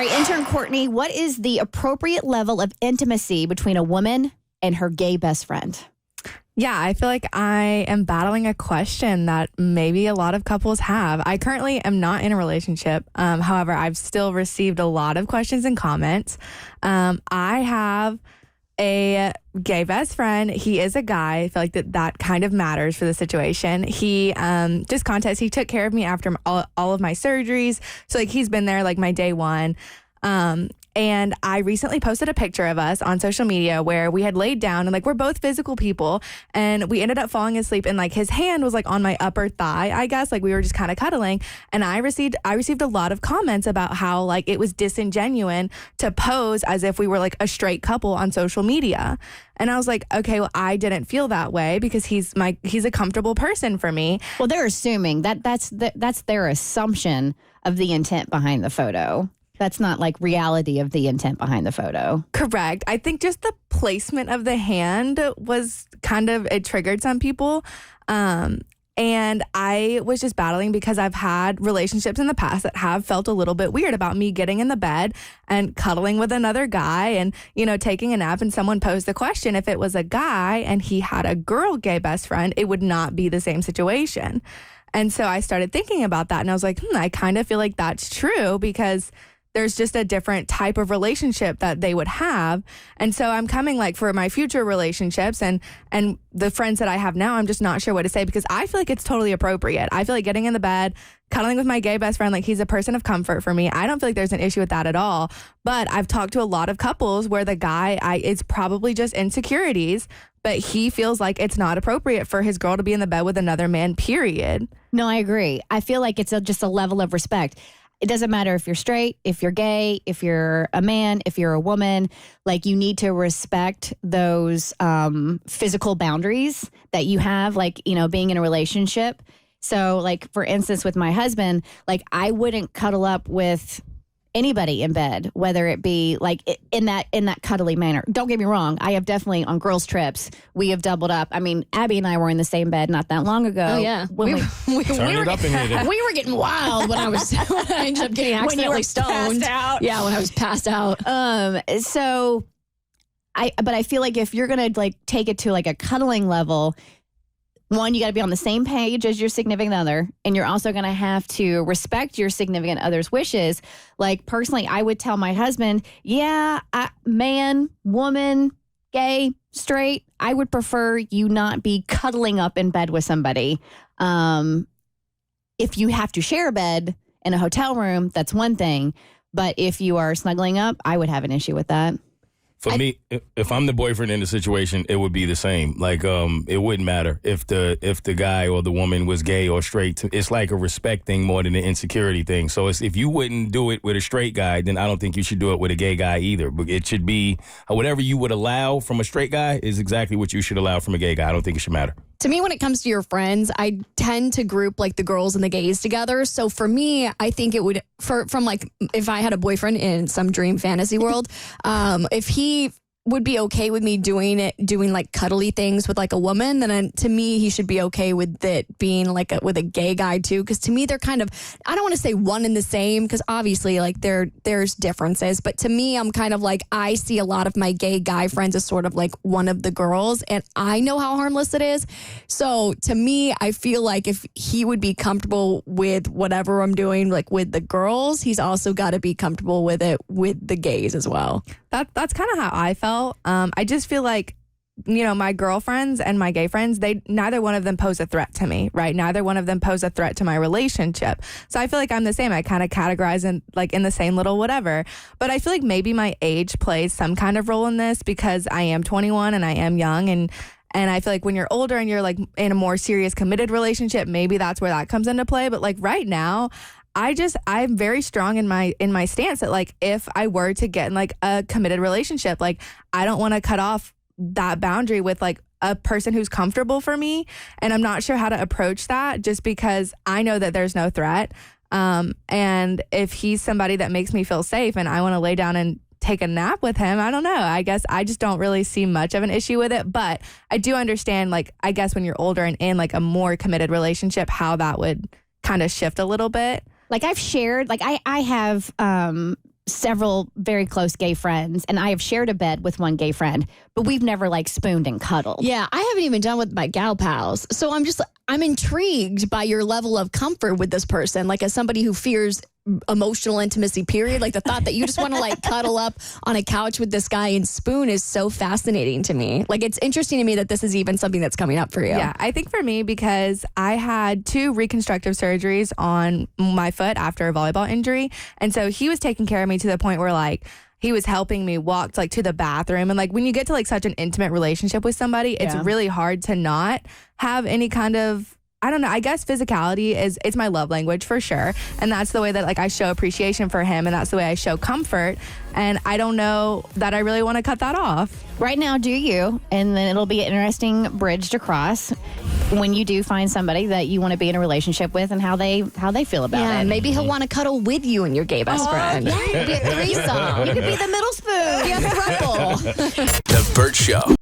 All right, intern Courtney, what is the appropriate level of intimacy between a woman and her gay best friend? Yeah, I feel like I am battling a question that maybe a lot of couples have. I currently am not in a relationship. However, I've still received a lot of questions and comments. I have a gay best friend. He is a guy. I feel like that kind of matters for the situation. He he took care of me after all of my surgeries. So like he's been there like my day one. And I recently posted a picture of us on social media where we had laid down and like we're both physical people and we ended up falling asleep and like his hand was like on my upper thigh, I guess, like we were just kind of cuddling. And I received a lot of comments about how like it was disingenuous to pose as if we were like a straight couple on social media. And I was like, okay, well, I didn't feel that way because he's a comfortable person for me. Well, they're assuming that's their assumption of the intent behind the photo. That's not like reality of the intent behind the photo. Correct. I think just the placement of the hand was it triggered some people. And I was just battling because I've had relationships in the past that have felt a little bit weird about me getting in the bed and cuddling with another guy and, taking a nap, and someone posed the question, if it was a guy and he had a girl gay best friend, it would not be the same situation. And so I started thinking about that and I was like, I kind of feel like that's true because there's just a different type of relationship that they would have. And so I'm coming like for my future relationships and the friends that I have now, I'm just not sure what to say because I feel like it's totally appropriate. I feel like getting in the bed, cuddling with my gay best friend, like he's a person of comfort for me. I don't feel like there's an issue with that at all. But I've talked to a lot of couples where the guy, it's probably just insecurities, but he feels like it's not appropriate for his girl to be in the bed with another man, period. No, I agree. I feel like it's just a level of respect. It doesn't matter if you're straight, if you're gay, if you're a man, if you're a woman, like you need to respect those physical boundaries that you have, like, being in a relationship. So like, for instance, with my husband, like I wouldn't cuddle up with anybody in bed, whether it be like in that cuddly manner. Don't get me wrong. I have definitely on girls' trips, we have doubled up. I mean, Abby and I were in the same bed not that long ago. Oh yeah. We were getting wild when I ended up getting accidentally stoned. Passed out. Yeah, when I was passed out. But I feel like if you're going to like take it to like a cuddling level, one, you got to be on the same page as your significant other, and you're also going to have to respect your significant other's wishes. Like, personally, I would tell my husband, man, woman, gay, straight, I would prefer you not be cuddling up in bed with somebody. If you have to share a bed in a hotel room, that's one thing. But if you are snuggling up, I would have an issue with that. For me, if I'm the boyfriend in the situation, it would be the same. Like, it wouldn't matter if the guy or the woman was gay or straight. It's like a respect thing more than an insecurity thing. So if you wouldn't do it with a straight guy, then I don't think you should do it with a gay guy either. But it should be whatever you would allow from a straight guy is exactly what you should allow from a gay guy. I don't think it should matter. To me, when it comes to your friends, I tend to group like the girls and the gays together. So for me, I think it would, from like if I had a boyfriend in some dream fantasy world, if he would be okay with me doing like cuddly things with like a woman, then to me he should be okay with it being like with a gay guy too, because to me they're kind of, I don't want to say one and the same because obviously like there's differences, but to me I'm kind of like, I see a lot of my gay guy friends as sort of like one of the girls, and I know how harmless it is. So to me, I feel like if he would be comfortable with whatever I'm doing like with the girls, he's also got to be comfortable with it with the gays as well. That's kind of how I felt. I just feel like, my girlfriends and my gay friends, neither one of them pose a threat to me, right? Neither one of them pose a threat to my relationship. So I feel like I'm the same. I kind of categorize in the same little whatever. But I feel like maybe my age plays some kind of role in this because I am 21 and I am young, and I feel like when you're older and you're like in a more serious committed relationship, maybe that's where that comes into play. But like right now, I'm very strong in my stance that like if I were to get in like a committed relationship, like I don't want to cut off that boundary with like a person who's comfortable for me, and I'm not sure how to approach that just because I know that there's no threat. And if he's somebody that makes me feel safe and I want to lay down and take a nap with him, I don't know. I guess I just don't really see much of an issue with it, but I do understand, like, I guess when you're older and in like a more committed relationship, how that would kind of shift a little bit. Like I've shared, like I have several very close gay friends, and I have shared a bed with one gay friend, but we've never like spooned and cuddled. Yeah, I haven't even done with my gal pals. So I'm intrigued by your level of comfort with this person. Like, as somebody who fears emotional intimacy, period, like the thought that you just want to like cuddle up on a couch with this guy and spoon is so fascinating to me. Like, it's interesting to me that this is even something that's coming up for you. Yeah, I think for me, because I had 2 reconstructive surgeries on my foot after a volleyball injury. And so he was taking care of me to the point where like he was helping me walk like to the bathroom. And like when you get to like such an intimate relationship with somebody, it's really hard to not have any kind of, I don't know, I guess physicality it's my love language for sure. And that's the way that like I show appreciation for him, and that's the way I show comfort. And I don't know that I really want to cut that off. Right now, do you, and then it'll be an interesting bridge to cross when you do find somebody that you want to be in a relationship with and how they feel about Yeah, it. maybe he'll want to cuddle with you and your gay best friend. Yeah, it could be a threesome. You could be the middle spoon. Be a throuple. The Bert Show.